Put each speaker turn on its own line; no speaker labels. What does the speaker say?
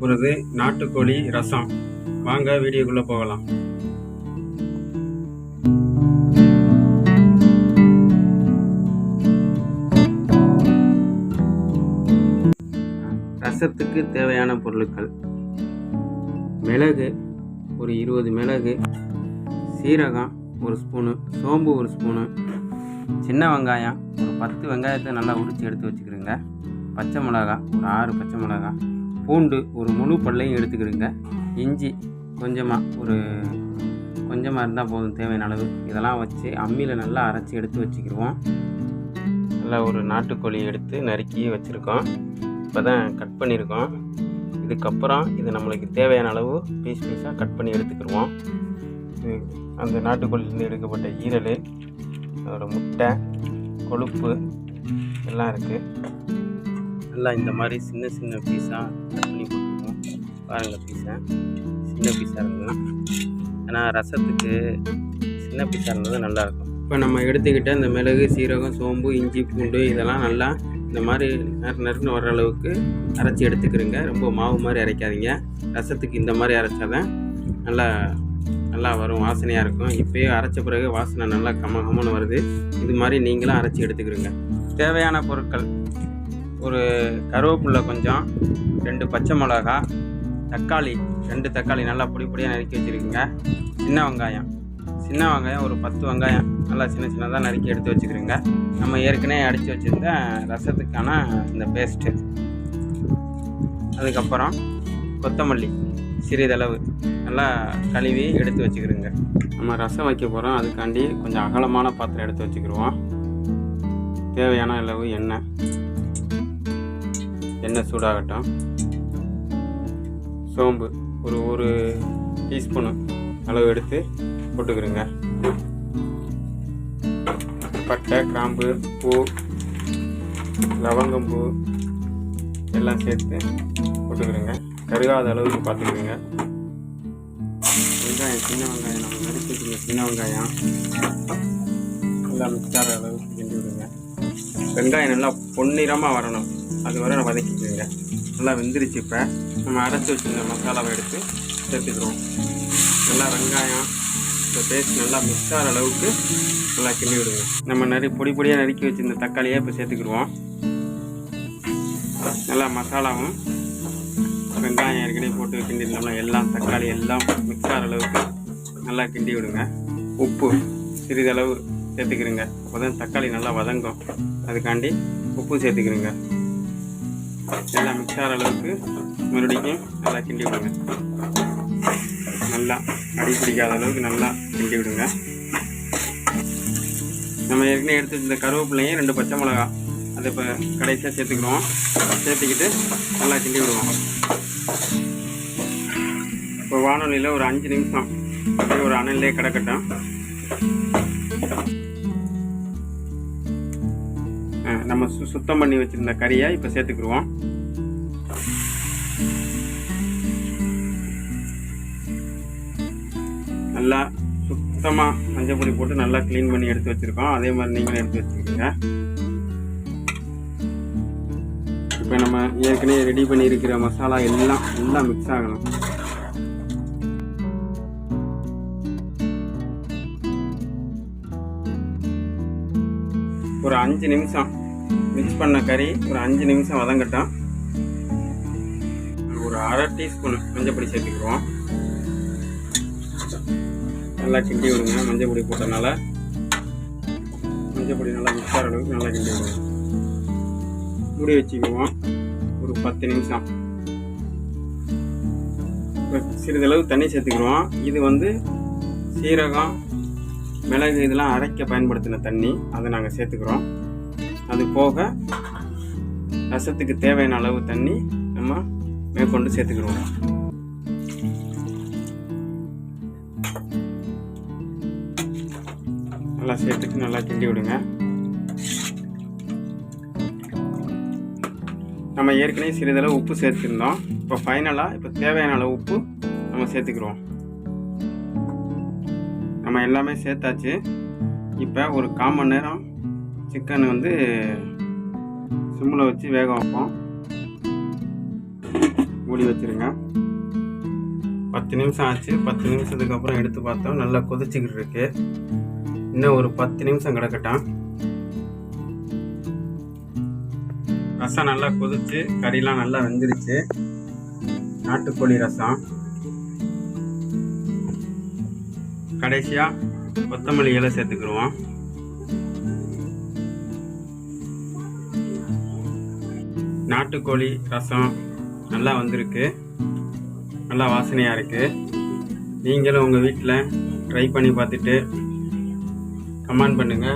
ஒரு நாட்டுக்கோழி ரசம். வாங்க வீடியோக்குள்ளே போகலாம். ரசத்துக்கு தேவையான பொருட்கள்: மிளகு ஒரு 20 மிளகு, சீரகம் ஒரு ஸ்பூனு, சோம்பு ஒரு ஸ்பூனு, சின்ன வெங்காயம் ஒரு 10 வெங்காயத்தை நல்லா உரித்து எடுத்து வச்சுக்கிறேங்க, பச்சை மிளகாய் ஒரு 6 பச்சை மிளகாய், பூண்டு ஒரு முழு பல்லையும் எடுத்துக்கிறேங்க, இஞ்சி கொஞ்சமாக இருந்தால் போதும் தேவையான அளவு. இதெல்லாம் வச்சு அம்மியில் நல்லா அரைச்சி எடுத்து வச்சுக்கிடுவோம். நல்லா ஒரு நாட்டுக்கோழி எடுத்து நறுக்கி வச்சுருக்கோம். இப்போ தான் கட் பண்ணியிருக்கோம். இதுக்கப்புறம் இது நம்மளுக்கு தேவையான அளவு பீஸாக கட் பண்ணி எடுத்துக்கிடுவோம். அந்த நாட்டுக்கோழிலேருந்து எடுக்கப்பட்ட ஈரல், அதோடய முட்டை, கொழுப்பு எல்லாம் இருக்குது. நல்லா இந்த மாதிரி சின்ன சின்ன பீஸாக கட் பண்ணி போட்டுருவோம். பாருங்கள், சின்ன பீஸாக இருந்ததுன்னா, ஏன்னா ரசத்துக்கு சின்ன பீஸாக இருந்தது நல்லாயிருக்கும். இப்போ நம்ம எடுத்துக்கிட்ட இந்த மிளகு, சீரகம், சோம்பு, இஞ்சி, பூண்டு இதெல்லாம் நல்லா இந்த மாதிரி நறுன்னு வர அளவுக்கு அரைச்சி எடுத்துக்கிறேங்க. ரொம்ப மாவு மாதிரி அரைக்காதீங்க. ரசத்துக்கு இந்த மாதிரி அரைச்சாதான் நல்லா வரும், வாசனையாக இருக்கும். இப்போயே அரைச்ச பிறகு வாசனை நல்லா கமகமன்னு வருது. இது மாதிரி நீங்களும் அரைச்சி எடுத்துக்கிறேங்க. தேவையான பொருட்கள்: ஒரு கருவேப்பிலை கொஞ்சம், 2 பச்சை மிளகா, தக்காளி 2 தக்காளி நல்லா பொடியாக நறுக்கி வச்சுருக்குங்க, சின்ன வெங்காயம் ஒரு 10 வெங்காயம் நல்லா சின்னதாக நறுக்கி எடுத்து வச்சுக்கிறேங்க. நம்ம ஏற்கனவே அடித்து வச்சுருந்த ரசத்துக்கான இந்த பேஸ்ட்டு, அதுக்கப்புறம் கொத்தமல்லி சிறிதளவு நல்லா கழுவி எடுத்து வச்சுக்கிறேங்க. நம்ம ரசம் வைக்க போகிறோம், அதுக்காண்டி கொஞ்சம் அகலமான பாத்திரம் எடுத்து வச்சுக்கிடுவோம். தேவையான அளவு எண்ணெய் சூடாகட்டும். சோம்பு ஒரு டீஸ்பூனு அளவு எடுத்து போட்டுக்கிறேங்க. பட்டை, கிராம்பு, பூ, லவங்கம்பூ எல்லாம் சேர்த்து போட்டுக்கிறேங்க. கருகாத அளவுக்கு பார்த்துக்கிறேங்க. வெங்காயம், சின்ன வெங்காயம் நம்ம நறுக்கி வச்சுருங்க, சின்ன வெங்காயம் நல்லா மிக்ஸ் ஆகிற அளவுக்கு கிண்டி விடுங்க. வெங்காயம் நல்லா பொன்னிறமாக வரணும், அது வரை நான் வதக்கிக்கிறேங்க. நல்லா வெந்துருச்சு. இப்போ நம்ம அரைச்சி வச்சுருந்த மசாலாவை எடுத்து சேர்த்துக்கிறோம். நல்லா வெங்காயம் இந்த பேஸ்ட் நல்லா மிக்ஸ் ஆகிற அளவுக்கு நல்லா கிண்டி விடுங்க. நம்ம பொடியாக நறுக்கி வச்சுருந்த தக்காளியை இப்போ சேர்த்துக்கிடுவோம். நல்லா மசாலாவும் வெங்காயம் ஏற்கனவே போட்டு கிண்டிருந்தோம்னா எல்லாம் தக்காளி எல்லாம் மிக்ஸ் ஆகிற அளவுக்கு நல்லா கிண்டி விடுங்க. உப்பு சிறிதளவு சேர்த்துக்கிறேங்க, அப்போ தான் தக்காளி நல்லா வதங்கும். அதுக்காண்டி உப்பு சேர்த்துக்கிறேங்க. எல்லாம் மிக்ஸ் ஆகிற அளவுக்கு மறுபடியும் நல்லா கிண்டி விடுங்க. நல்லா அடி பிடிக்காத அளவுக்கு நல்லா கிண்டி விடுங்க. நம்ம ஏற்கனவே எடுத்து இந்த கருவேப்பிலையும் 2 பச்சை மிளகா அதை இப்போ கடைசியாக சேர்த்துக்கிறோம். சேர்த்துக்கிட்டு நல்லா கிண்டி விடுவோம். இப்போ வானொலியில் ஒரு 5 நிமிஷம் அப்படியே ஒரு அனல்லே கிடக்கட்டும். நம்ம சுத்தம் பண்ணி வச்சுருந்த கறியை இப்போ சேர்த்துக்கிடுவோம். நல்லா சுத்தமாக மஞ்சள் பொடி போட்டு நல்லா க்ளீன் பண்ணி எடுத்து வச்சுருக்கோம். அதே மாதிரி நீங்களும் எடுத்து வச்சுருக்கீங்க. இப்போ நம்ம ஏற்கனவே ரெடி பண்ணியிருக்கிற மசாலா எல்லாம் மிக்ஸ் ஆகணும். ஒரு 5 நிமிஷம் மிக்ஸ் பண்ண கறி ஒரு 5 நிமிஷம் வதங்கட்டும். ஒரு அரை டீஸ்பூன் மஞ்சள் பொடி சேர்த்துக்கிடுவோம். நல்லா கிண்டி விடுங்க. மஞ்சள் பொடி போட்டனால மஞ்சள் பொடி நல்லா மிக்ஸ் ஆகிற அளவுக்கு நல்லா கிண்டி விடுங்க. மூடி வச்சுக்குவோம் ஒரு 10 நிமிஷம். சிறிதளவு தண்ணி சேர்த்துக்கிடுவோம். இது சீரகம், மிளகு இதெல்லாம் அரைக்க பயன்படுத்தின தண்ணி, அதை நாங்கள் சேர்த்துக்கிறோம். அது போக ரசத்துக்கு தேவையான அளவு தண்ணி நம்ம மேற்கொண்டு சேர்த்துக்கிறோம். நல்லா சேர்த்துட்டு நல்லா கிண்டி விடுங்க. நம்ம ஏற்கனவே சிறிதளவு உப்பு சேர்த்துருந்தோம். இப்போ ஃபைனலாக இப்போ தேவையான அளவு உப்பு நம்ம சேர்த்துக்கிறோம். நம்ம எல்லாமே சேர்த்தாச்சு. இப்போ ஒரு 1/4 மணி நேரம் சிக்கன் சிம்மில் வச்சு வேக வைப்போம். மூடி வச்சுருங்க. 10 நிமிஷம் ஆச்சு. 10 நிமிஷத்துக்கு அப்புறம் எடுத்து பார்த்தோம், நல்லா கொதிச்சுக்கிட்டு இருக்கு. இன்னும் ஒரு 10 நிமிஷம் கிடக்கட்டும். ரசம் நல்லா கொதிச்சு கறிலாம் நல்லா வெந்துருச்சு. நாட்டுக்கோழி ரசம். கடைசியாக கொத்தமல்லி இலை சேர்த்துக்கிடுவோம். நாட்டுக்கோழி ரசம் நல்லா வந்திருக்கு. நல்லா வாசனையாக இருக்குது. நீங்களும் உங்கள் வீட்டில் ட்ரை பண்ணி பார்த்துட்டு கமெண்ட் பண்ணுங்கள்.